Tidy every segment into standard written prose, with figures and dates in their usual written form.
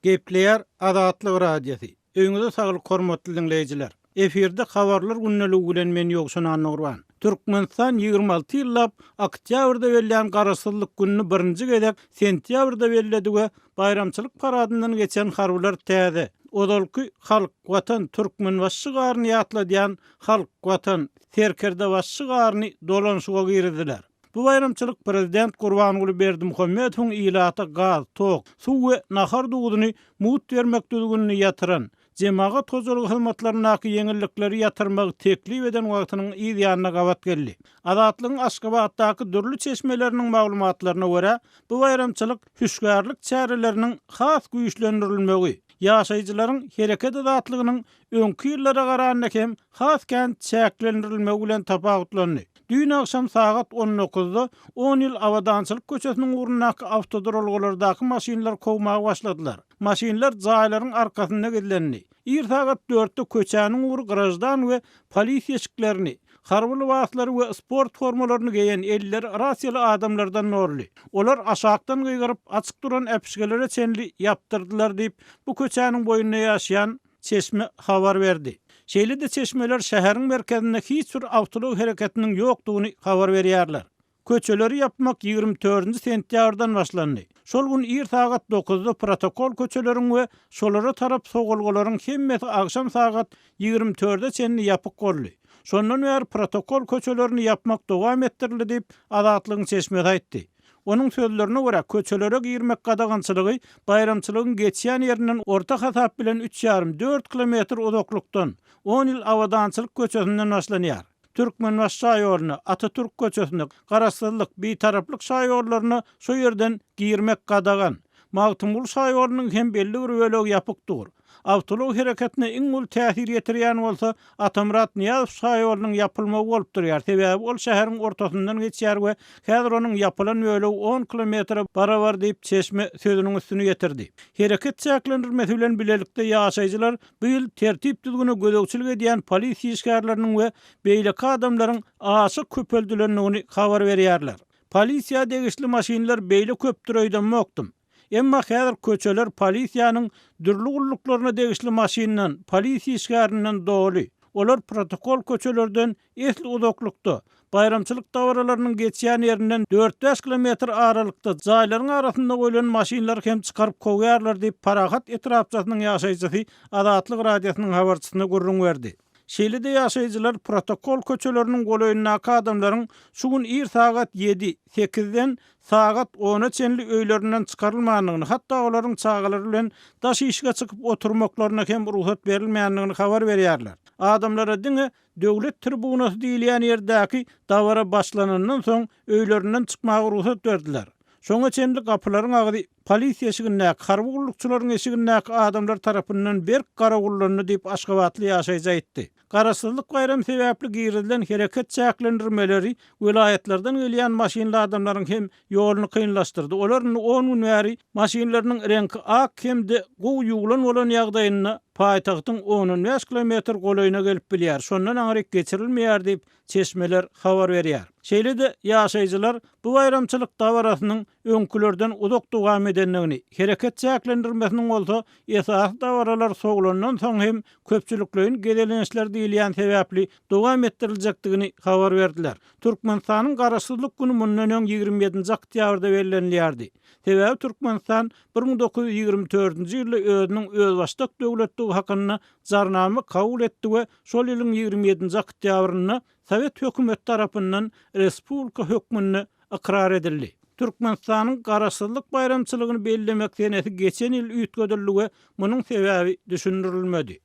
Gepleýär Azatlyk radiosu. Öňüňizde saglyk hormatly dinleýijiler. Eferde habarlar günneligi bilen men ýogşan Anurwan. Türkmenistan 26 ýyllap oktýabrda berilen garaşsyzlyk günni birinji gezek sentýabrda beriledi we bayramçylyk paradyndan geçen harbylar täze. Odalky halk watan türkmen başçy garny ýatlaýan halk watan serkerde başçy garny dolanşyga girdiler. Bu bayramçylyk prezident Gurbanuly Berdimuhammedowyň ýylata gaz, tok, suw we nahar dugudyny mut bermekdigini ýatyran jemaat hozurlyk hyzmatlaryna ýeňillikleri ýatyrmagy teklip eden wagtynyň ýa-ýanyna gabat geldi. Azatlygyň Aşgabatdaky dürli çeşmeleriniň maglumatlaryna görä, bu bayramçylyk hüşgärlik çäreleriniň has güýçlendirilmegi, ýaşaýjylaryň hereket azatlygynyň öňkü ýyllara garaganda hem has kän çäklendirilmegi bilen tapawutlandy. Dün akşam saat 19-da 10 ýyl awadançylyk köçesiniň uğrundaky awtodrolgalardaky maşinlar kowmagy başladylar. Maşinlar jaýlaryň arkasynda gidilendi. Ir saat 4-de köçäniň uğru garajdan we polisiýa eşiklerini, harbyly waslary we sport formalaryny giyen eller rasiýaly adamlardan norly. Olar aşakdan gygyryp açyk duran äpişgelere çenli ýaptyrdylar diýip bu köçäniň boýunda ýaşaýan çeşme habar berdi. Şeýle-de çeşmeler şäheriň merkezinde hiç bir awtolog hereketiniň ýokdugyny habar berýärler. Köçeleri yapmak 24 sentýabrdan başlandy. Şol gün ir saat 9-da protokol köçeleriň we şolara tarap sogulgalaryň hemmeti akşam saat 24-de çenli ýapyk boldy. Şondan bäri protokol köçelerini yapmak dowam etdirildi diýip Azatlygyň çeşmesi aýtdy. Onun sözlerine göre köçelere girmek gadagançylygy bayramçylygyň geçýän ýerinden orta hasap bilen 3,5-4 kilometr uzaklykdan 10 ýyl awadançylyk köçesinden başlanýar. Türkmen başçy ýoluny, Atatürk köçesini, garaşsyzlyk, bitaraplyk şaýorlaryny şo ýerden girmek gadagan. Magtymul şaýorunyň hem belli bir bölegi ýapykdyr. Awtolog hereketine iň ul täsir ýetirýän bolsa Atamrat Niýazow şaýorunyň ýapylmagy bolup durýar. Sebäbi ol şäheriň ortasyndan geçýär we häzir onuň ýapylan bölegi 10 kilometr barabar diýip çeşme sözüniň üstüne ýetirdi. Hereket çäklendirmesi bilen bilelikde ýaşaýjylar bu ýyl tertip düzgüne gödökçilik edýän polisiýa işgärleriniň we beýleki adamlaryň aşyk köpeldilendigini habar berýärler. Polisiýa degişli maşinler beýle köp durýdym. Emma häzir köçeler polisiýanyň dürli gulluklarına degişli maşinlan, polisiýa işgärlerinden doly. Olar protokol köçelerden esli uzaklykda, bayramçylyk dawralarynyň geçýän ýerinden 4-5 kilometr aralykda jaýlaryň arasynda goýulan maşinlar hem çykaryp koýýarlar diýip Parahat etrapçysynyň ýaşaýjysy Azatlyk radiosynyň habarçysyna gurrun berdi. Şeýle-de ýaşaýjylar protokol köçeleriniň goýundaky adamlaryň şu gün ir saat 7-8-den saat 10-a çenli öýlerinden çykarylmagyny, hatda olaryň çagalary bilen daş işige çykyp oturmaklaryna hem ruhsat berilmeýändigini habar berýärler. Adamlara diňe döwlet tribunasy diýilýän ýerdäki dawara başlanandan soň öýlerinden çykmagy ruhsat berdiler. Şoňa çenli gapylaryň agydy polisiýa eşiginde, harby gullukçylaryň eşiginde adamlar tarapyndan berk garagullanyny diýip Aşgabatly ýaşaýjy aýtdy. Garaşsyzlyk bayram sebäpli girilen hereket çäklendirmeleri vilayetlerden gelýän maşinli adamlaryň hem ýoluny kynlaşdyrdy. Olaryň 10 gün bäri maşinlarynyň rengi ak hemde gowy ýuglan bolan ýagdaýyna paýtagtyň 10-15 kilometr golayna gelip bilýär. Şondan aňryk geçirilmeýär diýip çeşmeler habar berýär. Şeýle-de ýaşaýjylar bu bayramçylyk dawarasynyň öňkülerden uzak dowam edenligini, hereket çäklendirmesiniň bolsa esas dawaralar soglandan soň hem köpçüliklerin gedelenişler diýilýän sebäpli dowam ettiriljekdigini habar berdiler. Türkmenistanyň garaşsyzlyk güni mundan öň 27 oktýabrda bellenilýärdi. Sebäbi Türkmenistan 1924-nji ýylda özüniň özbaşdyk döwletdigi hakyna jarnama kabul etdi we şol ýylyň 27 oktýabryna Sowet hökümeti tarapyndan respublika hökmüne ikrar edildi. Türkmenistanyň garaşsyzlyk bayramçylygyny bellemek senesi geçen ýyl üýtgedildi we munyň sebäbi düşündirilmedi.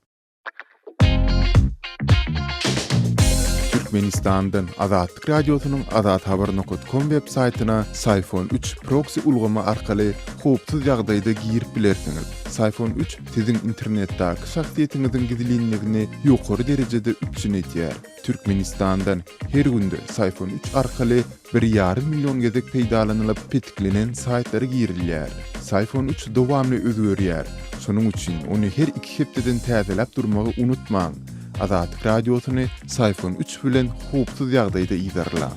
Türkmenistan'dan Azatlyk radiosynyň azathabar.com web saýtyna Sayfon 3 proxy ulgama arkaly howpsuz ýagdaýda girip bilersiňiz. Sayfon 3 siziň internetdäki şahsiýetiňiziň gizlinligini ýokary derejede üçinetýär. Türkmenistan'dan her günde Sayfon 3 arkaly 1,5 milyon gezek peýdalanylyp petiklenen saýtlary girilýär. Sayfon 3 dowamly özgörýär. Şonuň üçin ony her 2 hepdeden täzeläp durmagy unutmaň. Azatlyk radiosyny Sayfon 3 bilen howpsuz ýagdaýda ýazarlar.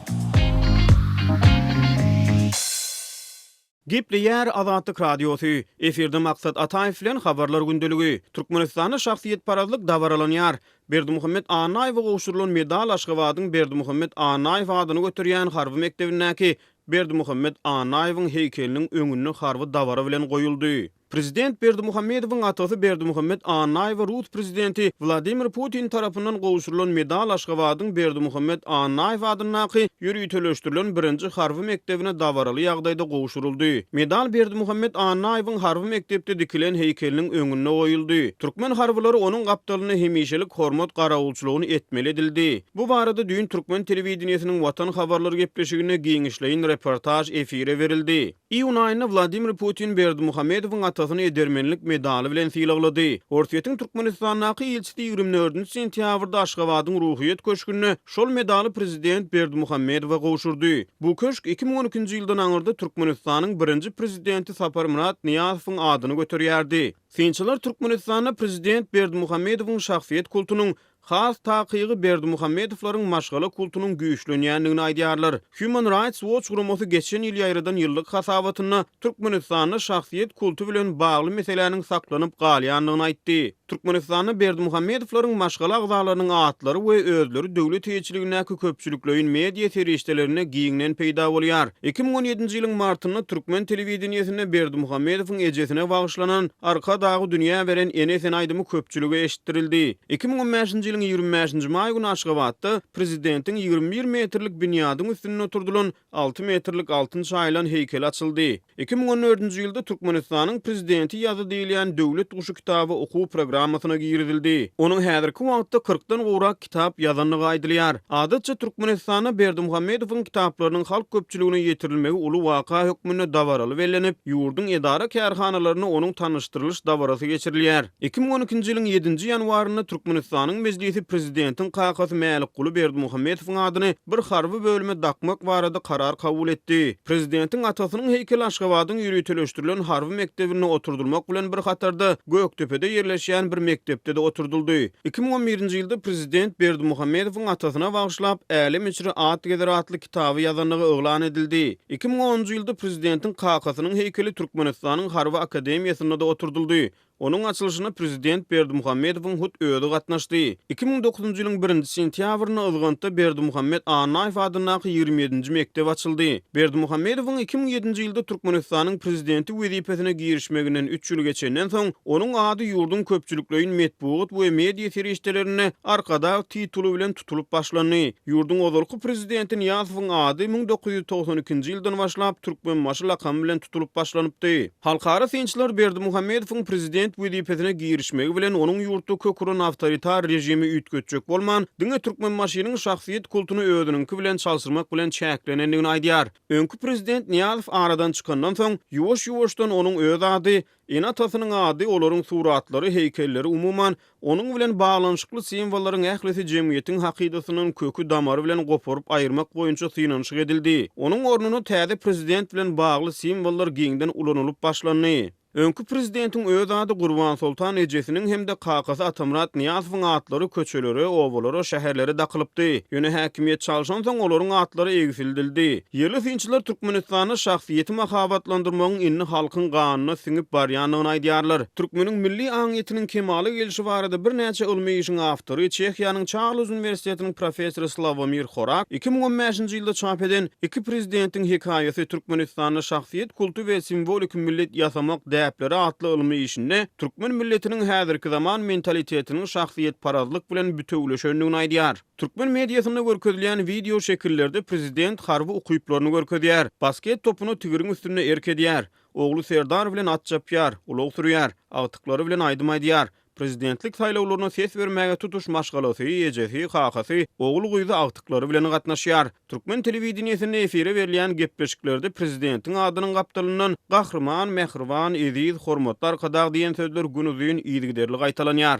Gepleýär Azatlyk Radiosu. Eferde maksat Ataýew bilen habarlar gündeligi. Türkmenistanda şahsiýet parazlyk dawaralanýar. Berdimuhammed Anaýew gowşurylan medal Aşgabatyň Berdimuhammed Anaýew adyny götürýän harby mektebindäki Berdimuhammed Anaýewiň heykeliniň öňüne harby dawara bilen goýuldy. Prezident Berdimuhammedowyň atasy Berdimuhammed Anaýew Rus prezidenti Vladimir Putin tarapyndan gowşurylan medal Aşgabatyň Berdimuhammed Anaýew adyny ýürüteleşdirilen birinji harby mektebine dawaraly ýagdaýda gowşuruldy. Medal Berdimuhammed Anaýewiň harby mektepde dikilen heykeliniň öňüne goýuldy. Türkmen harbylary onuň gapdalyny hemişelik hormat garawulçylygyny etmeli edildi. Bu barada düýün Türkmen telewizionynyň Watan habarlary gepleşigine giňişleýin reportaj efire berildi. İýun aýyna Vladimir Putin Berdimuhammedowyň atasyny edermenlik medaly bilen sylaglady. Ortaýetiň Türkmenistanyňky elçisi 24 sentýabrda Aşgabatyň ruhyýet köşküne şol medaly prezident Berdimuhammedowa gowşurdy. Bu köşk 2012-nji ýyldan aňyrda Türkmenistanyň birinji prezidenti Saparmurat Niýazowyň adyny götürýärdi. Sinçiler Türkmenistanyna prezident Berdimuhammedowyň şahsiýet kultunyň has takygy Berdimuhammedowlaryň maşgala kultunyň güýçlenýändigini aýdýarlar. Human Rights Watch guramaty geçen ýyl ýaýradan ýyllyk hasabatyna Türkmenistanyň şahsiýet kultu bilen bagly meseleleriň saklanyp galýandygyny aýtdy. Türkmenistanyň Berdimuhammedowlaryň maşgala agzalarynyň atlary we özleri döwlet ýetçiligindäki köpçülikleýin media serişdelerine giňden peýda bolýar. 2017-nji ýylyň martyny Türkmen telewizionyny Berdimuhammedowyň ejesine bagyşlanan Arka dagy dünýä beren Enes aýdymy köpçüligi eşitdirildi. 2015-nji ýylyň 25-nji maý güni Aşgabatda prezidentiň 21 metrlik binýadyň üstüne oturdulan 6 metrlik altyn çaýlan heykel açyldy. 2014-nji ýylda Türkmenistanyň prezidenti ýazy diýilen döwlet guşy kitaby okuw programmasyna giridildi. Onuň häzirki wagtda 40-dan gowrak kitap ýazanlygy aýdylýar. Adatça Türkmenistana Berdimuhammedowyň kitaplarynyň halk köpçüligine ýetirilmegi uly waka hökmüne dawaraly belenip, ýurdun edara kärhanalaryna onuň tanışdyrylyş dawarasy geçirilýär. 2012-nji ýylyň 7-nji ýanwaryna Türkmenistanyň meclisi prezidentiň kakasy Mälikguly Berdimuhammedowyň adyny bir harby bölüme dakmak barada karar kabul etdi. Prezidentiň atasynyň heykeli Aşgabatyň ýürüteleşdirilen harby mektebine oturdulmak bilen bir hatarda Göktepe'de ýerleşýän bir mektepde de oturduldy. 2011-nji ýylda prezident Berdimuhammedowyň atasyna bagyşlap Älim içri at gezer atly kitaby ýazanlygy oglan edildi. 2010-njy ýylda prezidentiň kakasynyň heykeli Türkmenistanyň harby akademiýasynda da oturduldy. Onuň açylyşyna prezident Berdimuhammedowyň hut öýde gatnaşdy. 2009-njy ýylyň 1-nji sentýabryna Ylgynda Berdimuhammed Anaýew adyny 27-nji mektep açyldy. Berdimuhammedowyň 2007-nji ýylda Türkmenistanyň prezidenti wezipesine girişmeginden 3 ýyl geçenden soň onuň ady ýurdun köpçülikleýin medpuat we media serişdelerine arkada titulu bilen tutulup başlandy. Ýurdun ozalky prezidenti Niýazowyň ady 1992-nji ýyldan başlap Türkmenbaşy lakamy bilen tutulup başlanypdy. Halkara sinçiler Berdimuhammedowyň prezident wezipesine girişmegi bilen onuň ýurtda köküren awtoritar rejimi ütgetjek bolman, diňe Türkmenbaşynyň şahsiýet kultuny özüniňki bilen çalsyrmak bilen çäklenendigini aýdýar. Öňkü prezident Niýazow aradan çykandan soň ýuwaş-ýuwaşdan onuň öz ady, ene atasynyň ady, olaryň suratlary, heykelleri umuman onuň bilen baglanyşykly simwollaryň ählisi jemgyýetiň hakydatynyň kökü damary bilen goparyp aýyrmak boýunça synanyşyk edildi. Onuň ornuny täze prezident bilen bagly simwollar giňden ulanylyp başlandy. Öňkü prezidentiň öz ady Gurban Sultan ejesiniň hemde kakasy Atamurat Niýazowyň atlary köçeleri, owalary, şäherleri dakylypdy. Ýöne häkimiýet çalşan soň olaryň atlary egsildi. Ýerli sinçiler Türkmenistany şahsiýeti mahabatlandyrmagyň inni halkyň ganyna siňip barýanlygyny aýdýarlar. Türkmeniň milli aňytynyn kemaly gelişi barada bir näçe ilmi işiň awtory, Çehiýanyň Çağluz Universitetiniň professory Slavomir Horak 2015-nji ýylda çap eden iki prezidentiň hekaýasy Türkmenistanyň şahsiýet kultu we simwolik millet ýasamak däpleri atly ilmi işinde Türkmen milletiniň häzirki zaman mentalitetiniň şahsiýet parazlyk bilen bütewleşendigini aýdýar. Türkmen mediasynda görkezilýän video şekillerde prezident harby ukyplaryny görkezýär. Basket topunu tigiriň üstüne erkedýär. Oglu Serdar bilen at çapýar, ulak sürýär, agtyklary bilen aýdym aýdýar. Prezidentlik saýlawlaryna ses bermäge tutuş maşgalasy, ejesi, kakasy, ogul guýda agtyklary bilen gatnaşýar. Türkmen telewizionynyň efire berilýän gepleşiklerde prezidentiň adynyň gapdalyndan gahrman, mehriban, eziz, hormatlar kadag diýen sözler günüzün ýygyderli gaýtalanýar.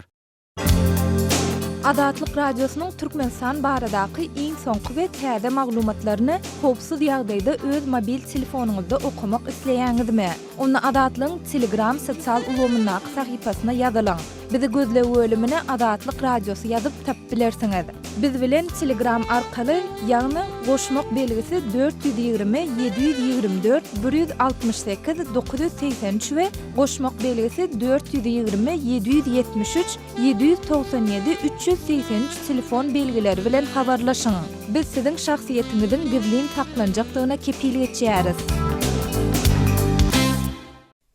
Azatlyk Radiosynyň Türkmenistan baradaky iň soňky we täze maglumatlaryny howpsuz ýagdaýda öz mobil telefonuňyzda okumak isleýäňizmi? Onu Azatlyň Telegram sosial ulgamyndaky sahypasyna ýazylaň. Bizi gözlew bölümine Adatlyk Radiosu ýazyp tap bilersiňiz. Biz bilen Telegram arkaly ýagny goşmak belgisi 420 724 168 983 we goşmak belgisi 420 773 797 383 telefon belgileri bilen habarlaşyň. Biz siziň şahsiýetiňizin gizlin taklanjakdygyna kepillik etýäris.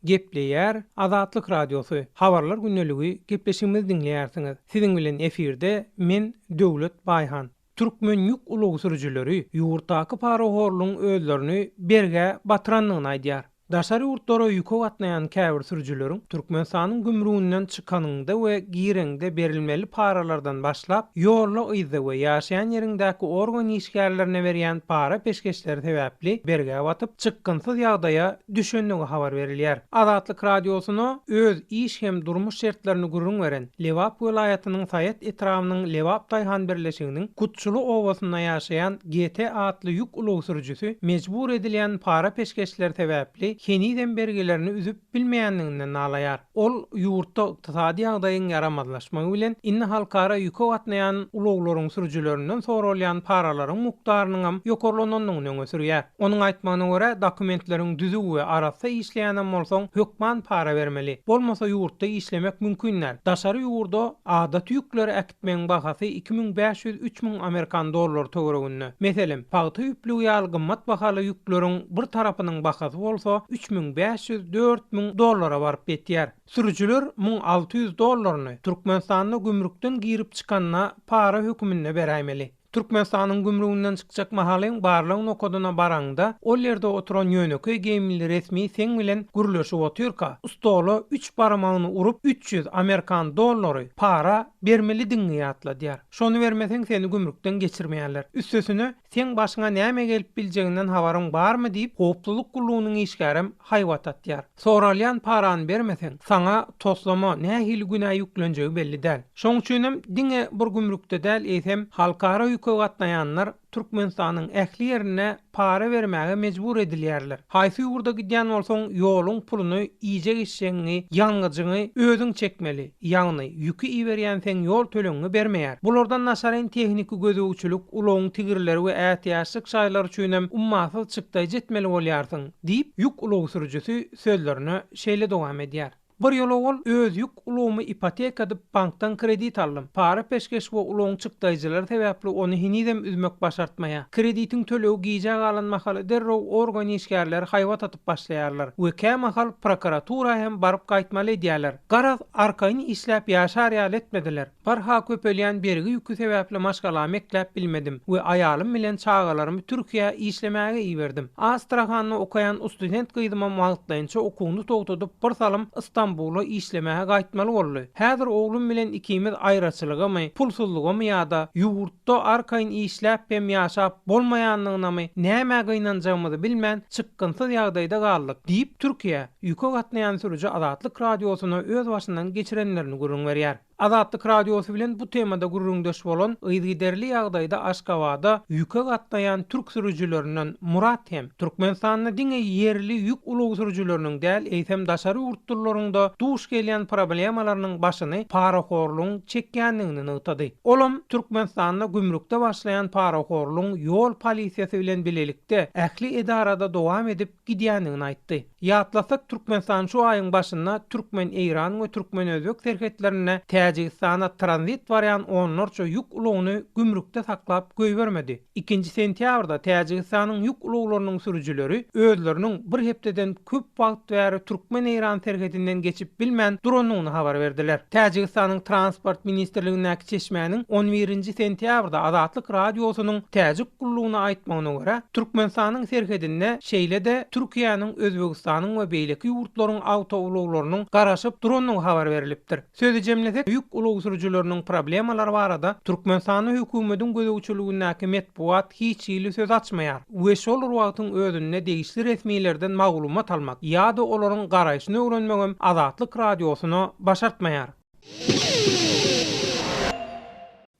Gepleýär Adatlyk Radiosu. Habarlar günneligi gepleşigimiz dinleýärsiňiz. Siziň bilen efirde men Döwlet Baýhan. Türkmen ýük ulugy sürüjüleri ýurtdaky parahoorluň özlerini berge batyranlygyny aýdýar. Daşary ýurtlara ýük atlayan käbir sürüjüleriň Türkmenistanyň gümrüğünden çykanyňda we gireňde berilmeli paralardan başlap ýorla ýyzy we ýaşaýan ýeriňdäki organ işgärlerine berýän para peşkeşleri sebäpli berge batyp çykgynsyz ýagdaýa düşenligi habar berilýär. Adatlyk Radiosyna öz iş hem durmuş şertlerini gurrun beren Lewap welaýatynyň Saýat etramynyň Lewap Taýhan birleşiginiň Kutçulu owasynda ýaşaýan GT atly ýük ulugy sürüjüsi mejbur edilýän para peşkeşleri sebäpli keniden bergelerini üzüp bilmeýänliginden nalaýar. Ol ýurtda ykdysady ýagdaýyň ýaramazlaşmagy bilen inne halkara ýüke atlayan uluglaryň sürüjülerinden sorulýan paralaryň mukdarynyň hem ýokarlananyny öňe sürýär. Onuň aýtmagyna görä dokumentleriň düzügi we arasy işleýänem bolsaň hökman para bermeli. Bolmasa ýurtda işlemek mümkinler. Daşary ýurda adat ýükleri äkitmeň bahasy 2500-3000 Amerikan dollary töwereginde. Meselem, paýty üplü ýaly gymmat bahaly ýükleriň bir tarapynyň bahasy bolsa 3500-4000 dollara baryp ýetýär. Sürüjüler 1600 dollaryny Türkmenistanyň gümrükden girip çykanyna para hökmünde beräýmeli. Türkmenistanyň gümrüğünden çykjak mahalyň barlygyň okadyna baraňda ol ýerde oturan ýönöke gemili resmi seň bilen gürleşip otyrka ustoly 3 barmagyny urup 300 Amerikan dollary para bermeli diňe ýatladýar. Şonu bermeseň seni gümrükden geçirmeýärler. Üstesine sen başyňa näme gelip biljeginden habaryň barmy diýip howpsuzlyk gulugynyň işgärem haýwat atýar. Soralyan parany bermeseň saňa toslama nähili günä ýüklenjegi belli däl. Şoň üçin hem diňe bir gümrükde däl eýsem halkara ýüke gatnaýanlar Türkmenistanyň ähli ýerine para bermäge mejbur edilýärler. Haýsy ýurda gidýän bolsaň ýoluň puluny iýje geçşeňi, ýangıjyňy özüň çekmeli. Ýagny ýükü iýerýän sen ýol töleňi bermeýär. Bulardan naşaryn tehnik gözegçilik, ulagyň tigirleri we ähtiýaçlyk şaýlar üçin hem ummasyz çykdaý jetmeli bolýarsyň diýip ýük ulugy sürüjüsi sözlerini şeýle dowam edýär. Bir ýol ol öz ýük ulumy ipoteka edip bankdan kredit aldym. Para peşkeş we uluň çykdaýjylar sebäpli ony hinidem üzmek başartmaýa. Kreditiň tölegi giýjak alanmahaly derrew organ işgärleri haýwat atyp başlaýarlar. We kämahal prokuratura hem baryp gaýtmaly edýärler. Garaz arkaýyny işläp ýaşar ýaly etmediler. Barha köpelýän bergi ýükü sebäpli maşgala mekläp bilmedim we aýalym bilen çağalarymı Türkiýe işlemäge iýerdim. Astrahanyny okaýan student gyýdyma wagtlaýynça okuwny togtadyp bir salym İstanbul'a işlemäge gaýtmaly boldy. Häzir oglum bilen ikimiz aýraçylygamy, pulsuzlugamy ýa-da ýurtda arkaýyn işläp hem ýaşap bolmaýanlygyny näme gynanjagymyzy bilmän çykgynsyz ýagdaýda galdyk diýip Türkiýe ýüke gatnaýan sürüji Adatlyk Radiosyna öz başyndan geçirenlerini gurrun berýär. Adatlyk Radiosu bilen bu temada gurrundaş bolan ýygyderli ýagdaýda Aşgabatda ýüke gatnaýan türk sürüjülerinden Murat hem Türkmenistanyň diňe ýerli ýük ulugy sürüjüleriniň däl eýsem daşary ýurtlarynda duş gelýän problemalarynyň başyny parahoorlugyň çekýänligini ýytady. Olam Türkmenistanyň gümrükde başlaýan parahoorlugyň ýol polisiýasy bilen bilelikde ähli edarada dowam edip gidýänligini aýtdy. Ýatlasak Türkmenistan şu aýyň başynda Türkmen Eýran we Türkmen Özbek serhetlerine Täjikistana tranzit barýan onlarça ýük ulugyny gümrükde saklap göýbermedi. 2 sentýabrda Täjikistanyň ýük uluglarynyň sürüjüleri özleriniň bir hepdeden köp wagt bäri Türkmen Eýran serhetinden geçip bilmän duranyny habar berdiler. Täjikistanyň transport ministrliginiň çeşmäniň 11 sentýabrda Adatlyk Radiosynyň Täjik gullugyna aýtmagyna görä Türkmenistanyň serhetinde şeýle-de Türkiýanyň Özbegistanyň we beýleki ýurtlaryň awto uluglarynyň garaşyp duranyny habar berilipdir. Sözü jemlesek ýük ulugy sürüjüleriniň problemalary barada Türkmenistanyň hökümetiň gözegçiligindäki metbuat hiç ýyly söz açmaýar. We şol wagtyň özünde degişli resmilerden maglumat almak ýa-da olaryň garaýşyny öwrenmegem Adatlyk Radiosyna başartmaýar.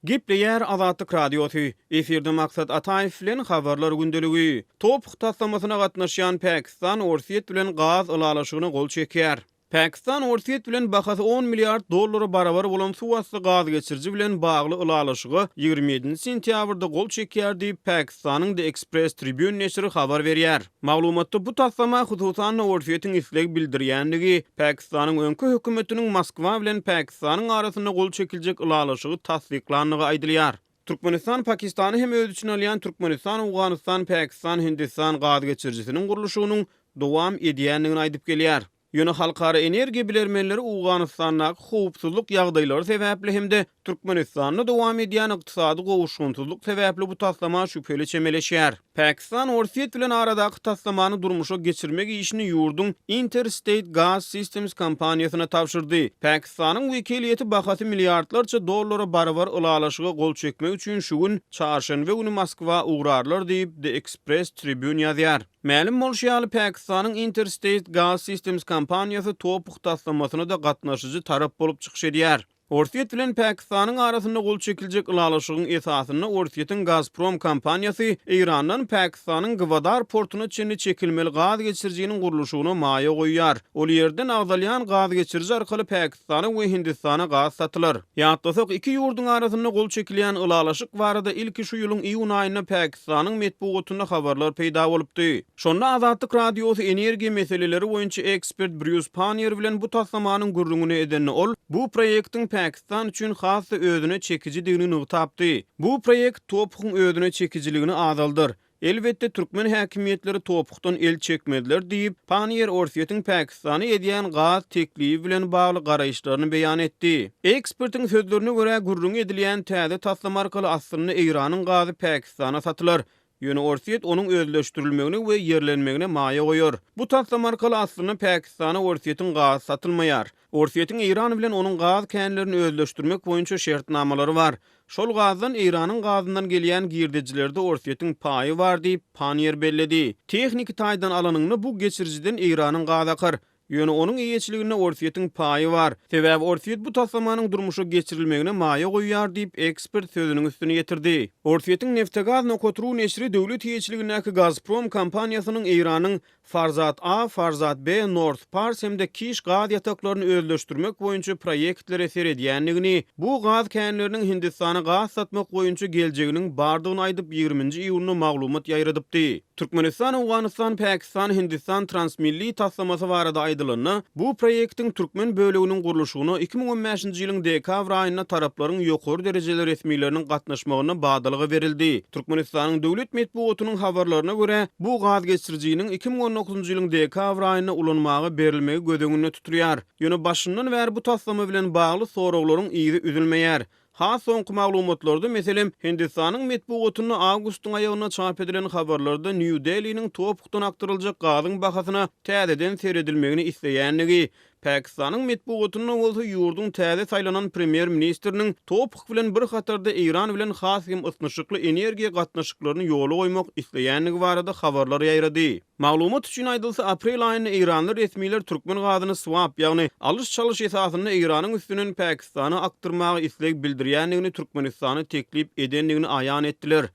Gepleýär Adatlyk Radiosu. Efirde maksat Ataýew bilen habarlar gündeligi. Top taslamasyna gatnaşýan Pakistan Orsiýet bilen gaz ulalaşygyny gol çekýär. Pakistan ortiýet bilen bahasy 10 milliard dollara barabar bolan suwasly gaz geçirji bilen bagly ylalaşygy 27 sentýabrda gol çekýär diýip Pakistanyň The Express Tribune neşri habar berýär. Maglumatda bu taslama hususan ortiýetiň isleg bildirýänligi, Pakistanyň öňki hökümetiniň Moskwa bilen Pakistanyň arasynda gol çekiljek ylalaşygy tasdiklandygy aýdylýar. Türkmenistan Pakistany hem öz üçin alýan Türkmenistan, Awganistan, Pakistan, Hindistan gaz geçirjisiniň guruluşynyň dowam edýändigini aýdyp gelýär. Ýöne halkara energiýa bilermenleri Awganistanyň howpsuzlyk ýagdaýlary sebäpli hemde Türkmenistanyň dowam edýän ykdysady gowuşgunçyzlyk sebäpli bu taslama şüpheli çemeleşýär. Pakistan ortiýet bilen aradaky taslamany durmuşa geçirmek işini ýurdun Interstate Gas Systems kompaniýasyna tapşyrdy. Pakistanyň wekiliýeti bahasy milliardlarça dollara barabar ylalaşyga gol çekmek üçin şu gün çarşanba güni Moskwa ugrarlar diýip The Express Tribune ýazýar. Ma'lum bolşýaly Pakistanyň Interstate Gas Systems kompaniýasy topuk taslamasyna da gatnaşyjy tarap bolup çykyş edýär. Ortiýet bilen Pakistanyň arasynda gol çekiljek ylalaşygyň esasyny Ortiýetiň Gazprom kompaniýasy Irandan Pakistanyň Gwadar portuna çenli çekilmeli gaz geçirjiginiň guruluşyna maýa goýýar. Ol ýerden agdalýan gaz geçirji arkaly Pakistana we Hindistana gaz satylar. Ýagdasak iki ýurdun arasynda gol çekilýän ylalaşyk barada ilki şu ýylyň iýun aýynda Pakistanyň medpugatynda habarlar peýda bolupdy. Şonda Azatlyk Radiosy energiýa meseleleri boýunça ekspert Bruce Panier bilen bu taslamanyň gurrungyny edenni ol bu proýektiň Pakistan üçin hasy özüne çekijidigini tapdy. Bu proýekt topugyň özüne çekijiligini azaldyr. Elbette Türkmen häkimiýetleri topukdan el çekmediler diýip Panier ortiýetiň Pakistany edýän gaz teklibi bilen bagly garaýşlaryny beýan etdi. Ekspertiň sözlerine görä gurrun edilýän täze taslama arkaly aslynda Iranyň gazy Pakistana satylar. Ýöne ortiýet onuň özleşdirilmegine we ýerlenmegine maýa goýar. Bu taslama arkaly aslynda Pakistana ortiýetiň gazy satylmaýar. Ortiýetiň Iran bilen onuň gaz känlerini özleşdirmek boýunça şertnamalary bar. Şol gazdan Iranyň gazyndan gelýän girdejilerde ortiýetiň paýy bar diýip Panier belledi. Tehnik taýdan alanyny bu geçirjiden Iranyň gazy akar. Ýöne onuň iýeçiligine ortiýetiň paýy bar. Sebäbi ortiýet bu taslamanyň durmuşa geçirilmegine maýa goýýar diýip ekspert sözüniň üstüne ýetirdi. Ortiýetiň Neftgaz Nokotru neşri döwlet iýeçiligindäki Gazprom kompaniýasynyň Iranyň Farzat A, Farzat B, North Pars hemde Kiş gaz ýataklaryny özleşdirmek boýunça proýektleri eser edýänligini, bu gaz känleriniň Hindistana gaz satmak boýunça geljeginiň bardygyny aýdyp 20-nji iýulny maglumat ýaýradypdy. Türkmenistan, Awganistan, Pakistan, Hindistan transmilli taslamasy barada aýdylyny, bu proýektiň türkmen böleginiň guruluşyny 2015-nji ýylyň dekabr aýynda taraplaryň ýokary derejeli resmiýetleriniň gatnaşmagyna badalygy berildi. Türkmenistanyň döwlet medpugatynyň habarlaryna görä, bu gaz geçirjiginiň 2019-njy ýylyň dekabr aýyna ulanmagy berilmegi gödöňünde tutulýar. Ýöne başyndan bäri bu taslama bilen bagly soraklaryň iýi üzülmeýär. Ha soňky maglumatlarda meselem Hindistanyň medpugatyny awgustyň aýagyna çap edilen habarlarda New Delhi'niň topukdan aktyryljak gazyň bahasyna täzeden seredilmegini isleýänligi, Pakistanyň medpugatyny bolsa ýurdun täze saýlanan premier ministriniň topuk bilen bir hatarda Iran bilen has hem ysnyşykly energiýa gatnaşyklaryny ýola goýmak isleýänligi barada habarlar ýaýrady. Maglumat üçin aýdylsa aprel aýynda Iranly resmiýetler türkmen gazyny swap, ýagny alış-çalış esasynda Iranyň üstünden Pakistana aktyrmagy isleg bildirýänligini Türkmenistany teklip edenligini aýan etdiler.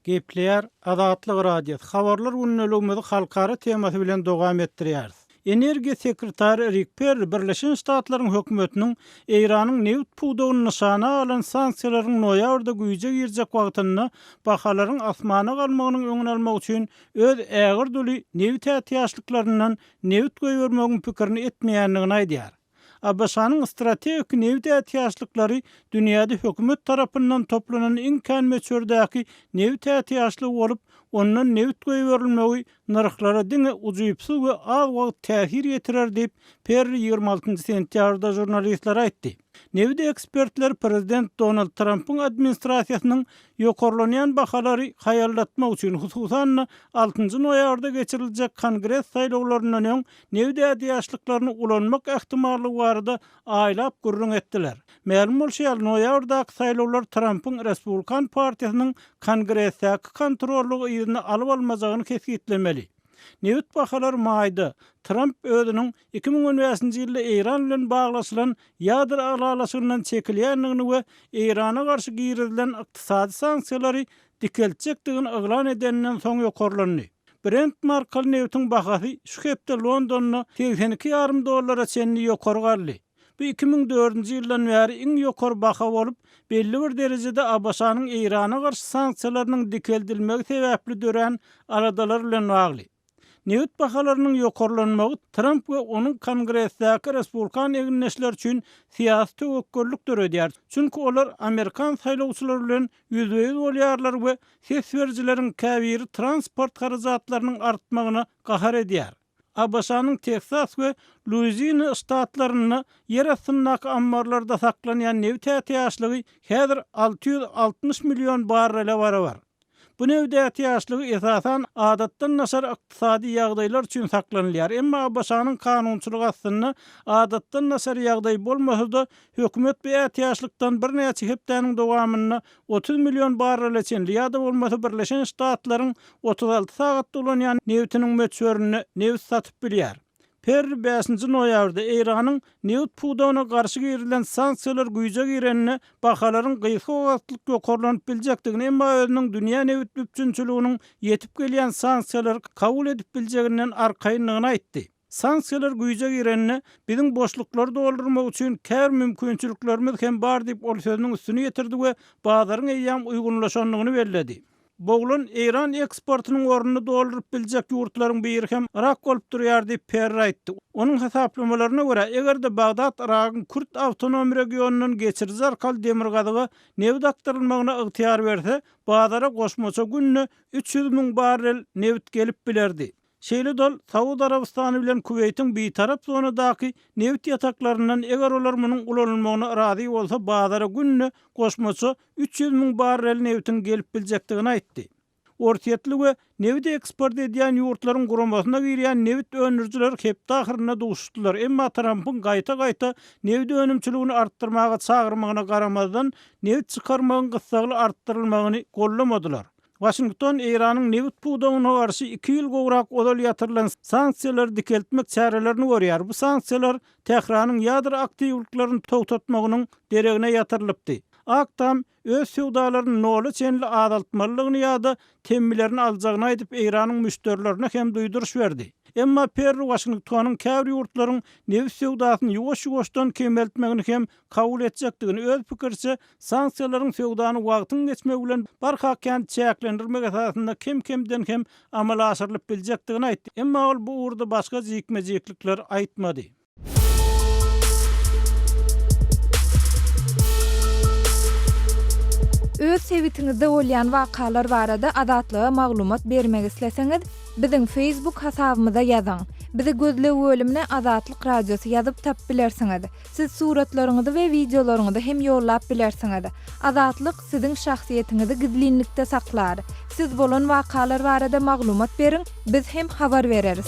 Gepleýär Azatlyk Radiosu habarlar günneligimizi halkara temasy bilen dowam etdirýär. Energiýa sekretary Rick Perry Birleşen Ştatlaryň hökümetiniň Iranyň neft puwdugyny nyşana alan sanksiýalaryň noýabrda güýje girjek wagtyny bahalaryň asmana galmagynyň öňüni almak üçin öz ägir döli neft tätiýaşlyklaryndan neft goýbermegiň pikirini etmeýänligini aýdýar. Abaşanyň strategik neft tätiýaşlyklary dünýäde hökümet tarapyndan toplanan iň kän meçhurdäki neft tätiýaşlygy bolup, ondan neft goýberilmegi narhlara diňe ujuýpsyz we az wagt täsir ýetirer diýip Perry 26 sentýabrda jurnalistlere aýtdy. Neft ekspertler Prezident Donald Trump'ın administrasiýasynyň ýokarlanýan bahalary haýallatmak üçin hususan 6-njy noýabrda geçiriljek Kongres saýlawlarynyň öň neft tätiýaşlyklaryny ulanmak ähtimallygy barada aýlap gurrun etdiler. Ma'lum bolýar, noýabrdaky saýlawlar Trump'ın Respublikan partiýasynyň Kongresdäki kontrollugy ýerine alyp almajagyny kesgitlemeli. Neft bahalary maýda Trump özüniň 2015-nji ýylda Iran bilen baglaşylan ýadyr alalaşygyndan çekilýänligini we Irana garşy girilen ykdysady sanksiýalary dikeltjekdigini eglan edenden soň ýokarlandy. Brent markaly newtiň bahasy şu hepde Londonyny $82,5 çenli ýokary garly. Bu 2004-nji ýyldan bäri iň ýokary baha bolup, belli bir derejede Abaşanyň Irana garşy sanksiýalarynyň dikeldilmegi sebäpli dören aradalar bilen bagly. Newt bahalarynyň ýokarlanmagy Trump we onuň Kongressdäki Respublikan eginleşler üçin syýasy töwekküllik döredýär. Çünki olar Amerikan saýlawçylary bilen ýüzbeýiz bolýarlar we ses berjileriň käbiri transport harajatlarynyň artmagyna gahar edýär. Abaşanyň Texas we Louisiana ştatlaryny yer astyndaky ambarlarda saklanýan neft ätiýaşlygy häzir 660 milyon barrele barabar. Bu nevde ätiýaşlygy esasan adatdan naşar ykdysady ýagdaýlar üçin saklanylýar. Emma Abaşanyň kanunçylygy aslynda adatdan naşar ýagdaý bolmasa-da hökümet bu ätiýaşlykdan bir näçe hepdäniň dowamyny 30 milyon barrele çenli ýa-da bolmasa Birleşen Ştatlaryň 36 sagat dolanýan neftiniň möçberini neft satyp bilýär. Per 5 noýabrda Iranyň neft pudawyna garşy girilen sanksiýalar güýje girenini bahalaryň gysga wagtlyk ýokarlanyp biljekdigini, emma özüniň dünýä neft bütünçiliginiň ýetip gelýän sanksiýalar kabul edip biljeginden arkaýynlygyny aýtdy. Sanksiýalar güýje girenini biziň boşluklary doldurmak üçin kär mümkinçiliklerimiz hem bar diýip ol sözüniň üstüne ýetirdi we bazaryň eýýam uýgunlaşanlygyny bellädi. Boğulun İran eksportunun orunu doldurup bilecek yurtların biri hem Irak olup durýar diýip Perry aýtdy. Onun hesaplamalarına göre egerde Bagdad Irak'ın Kürt Awtonom Regionunun geçiriz arkaly demir gazygy neft aktarylmagyna ygtyar berse, bazara goşmaça günne 300.000 barrel neft gelip bilerdi. Şeýle dol Saud Arabistany bilen Kuweytiň bir tarap zonadaky neft ýataklaryndan eger olar munyň ulanylmagyna razy bolsa, bazara günne goşmaça 300.000 barrel neftin gelip biljekdigini aýtdy. Ortaýetli we neft eksport edýän ýurtlaryň guramasyna girýän neft önürjiler hep dahyryna duşdylar. Emma Trump'yň gaýta-gaýta neft önümçiligini artdyrmaga çagyrmagyna garamazdan neft çykarmagyň gysgaly artdyrylmagyny gollamadylar. Washington Iranyň neft pudawyna garşy 2 ýyl gowrak odal ýatyrylan sanksiýalar dikeltmek çärelerini görýär. Bu sanksiýalar Tehranyň ýadyr aktiwliklaryny togtatmagynyň deregine ýatyrylypdy. Aktam öz sowdalaryny noly çenli azaltmalygyny ýa-da temmilerini aljagyny aýdyp Iranyň müşterilerine hem duýduruş berdi. Emma Perry Washingtonyň käbir ýurtlaryň neft sowdasyny ýuwaş-ýuwaşdan kemeltmegini hem kabul etjekdigini öz pikirçe sanksiýalaryň sowdany wagtyň geçmegi bilen barhakyan çäklendirmek esasynda kim-kimden hem amala aşyrylyp biljekdigini aýtdy. Emma ol bu urda başga jikmejiklikler aýtmady. Öz sevitiňizde bolýan wakalar barada adatlyga maglumat bermek isleseňiz, biziň Facebook hasabymyza ýazyň. Bizi gözlep bölümine Adatlyk Radiosu ýazyp tap bilersiňiz. Siz suratlaryňyzy we videolaryňyzy hem ýollap bilersiňiz. Adatlyk siziň şahsiýetiniňizi gizlinlikde saklar. Siz bolan wakalar barada maglumat beriň, biz hem habar bereriz.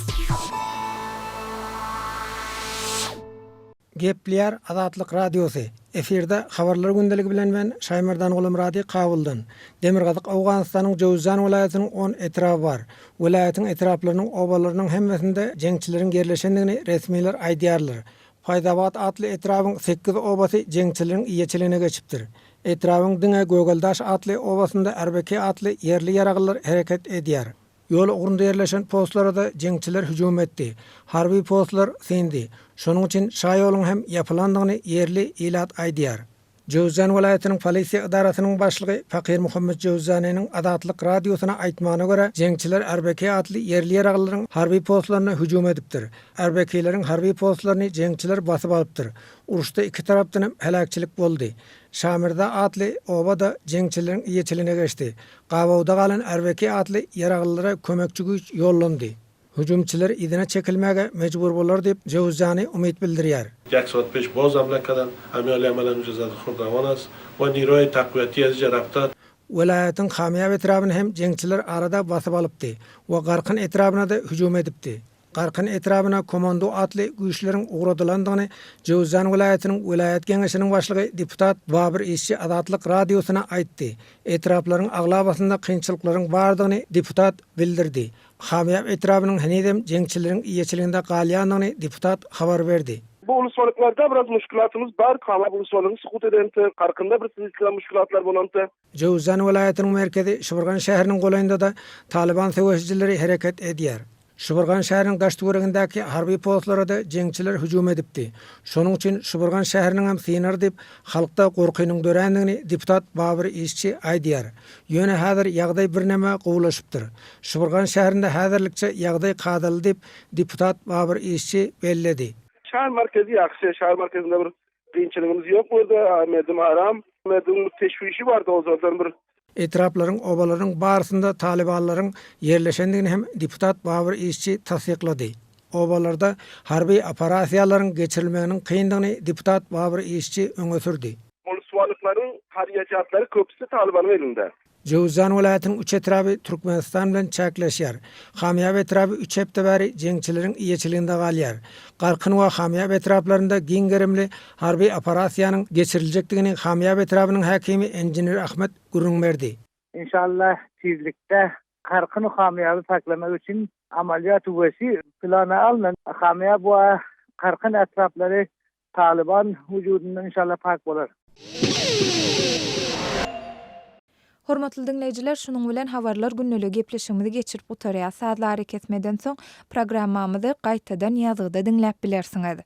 Gepler Adatlyk Radiosu. Efirde habarlar gündeligi bilen ben Şaýmardan Gulam Radio kabuldan. Demirgazyk Awganystanyň Jowzjan welaýatynyň 10 etrapy bar. Welaýatyň etraplarynyň obalarynyň hemmesinde jeňçileriň gerleşendigini resmiler aýdýarlar. Faýdabad atly etrapyň 8 obasy jeňçileriň iýeçiligine geçipdir. Etrapyň diňe Gögeldaş atly obasynda RBK atly ýerli ýaraglar hereket edýär. Ýol ugrunda ýerleşen postlara da jeňçiler hüjum etdi. Harby postlar sendi. Şonuň üçin şaýoluň hem ýapylandygyny ýerli ilat aýdýar. Jowzjan welaýatynyň polisiýa idarasynyň başlygy Fakir Muhammed Jowzjanyň Adatlyk Radiosyna aýtmagyna görä, jeňçiler RBK atly ýerli ýaraglaryň harby postlaryna hüjum edipdir. RBK'lerin harby postlaryny jeňçiler basyp alypdyr. Uruşda iki tarapdan hem helakçilik boldy. Şamirda atly obada jeňçileriň iýeçiligine geçdi. Gabawda galan RBK atly ýaraglylara kömekçi güýç ýollandy. Hüjumçiler idine çekilmege mecbur bolar diýip Jowzjany umyt bildirýär. 1 saat peş boz hamle kadan ameliye amalan mücazat xurdavanas ve niroy takviyeti jaraptat. Welaýatyň Hamýa etrabyny hem jeňçiler arada basyp alypdy we Garkyn etrabyna da hüjum edipdi. Garkyn etrabyna komando atly güýçleriň ugradylandygyny Jowzjan welaýatynyň welaýat geňeşiniň başlygy deputat Babir Işçi Adatlyk Radiosyna aýtdy. Etraplaryň aglabasynda kynçylyklaryň bardygyny deputat bildirdi. Hamýa etrabynyň henedem jeňçileriň iýeçiliginde galýanyny deputat habar berdi. Bu uluslararlarda biraz müşkilatımız bar, kama bu uluslararını sukut edente, karkında bir silsile müşkilatlar bolanta. Jowzan welaýatynyň merkezi Şuburgan şäheriniň golaýynda da Taliban söwüşçileri hereket edýär. Şuburgan şäheriniň gaşdygyregindäki harby postlara da jeňçiler hüjum edipdi. Şonuň üçin Şuburgan şäheriniň hem synar dip halkda gorkynyň dörendigini deputat Babyr İşçi aýdýar. Ýöne häzir ýagdaý birnäme gowlaşypdyr. Şuburgan şäherinde häzirlikçe ýagdaý kadaly dip deputat Babyr İşçi belledi. Şäher merkezi ýaxşy, şäher merkezinde bir kynçylygymyz ýok burada. Medim aram, medim teşwişi bardy o zaman bir Etraplaryň obalaryň barysynda Talibanlaryň yerleşendigini hem deputat Babyr İşçi tasdiklady. Obalarda harby operasiýalaryň geçirilmeginiň kyndygyny deputat Babyr İşçi öňe sürdi. Bolsuwalyklaryň harýajatlary köpüsi Talibanyň elinde. Jowzan welaýatynyň 3 etraby Türkmenistan bilen çäkleşýär. Hamýab etraby 3 hepde bäri jeňçileriň iýeçiliginde galýar. Garkyn we Hamýab etraplarynda giňgerimli harby operasiýanyň geçiriljekdigini Hamýab etrabynyň häkimi engineer Ahmet Gürüň berdi. İnşallah tezlikde Garkyn Hamýaby saklamak üçin amaliyat wesi plana alynan. Hamýab we Garkyn etraplary Taliban hujudundan inşallah pak bolar. Hormatly dinleýijiler, şunuň bilen habarlar günneligi gepleşigimizi geçirip utarýar. Saatlary kesmeden soň programmamyzy gaýtadan ýazgyda dinläp bilersiňiz.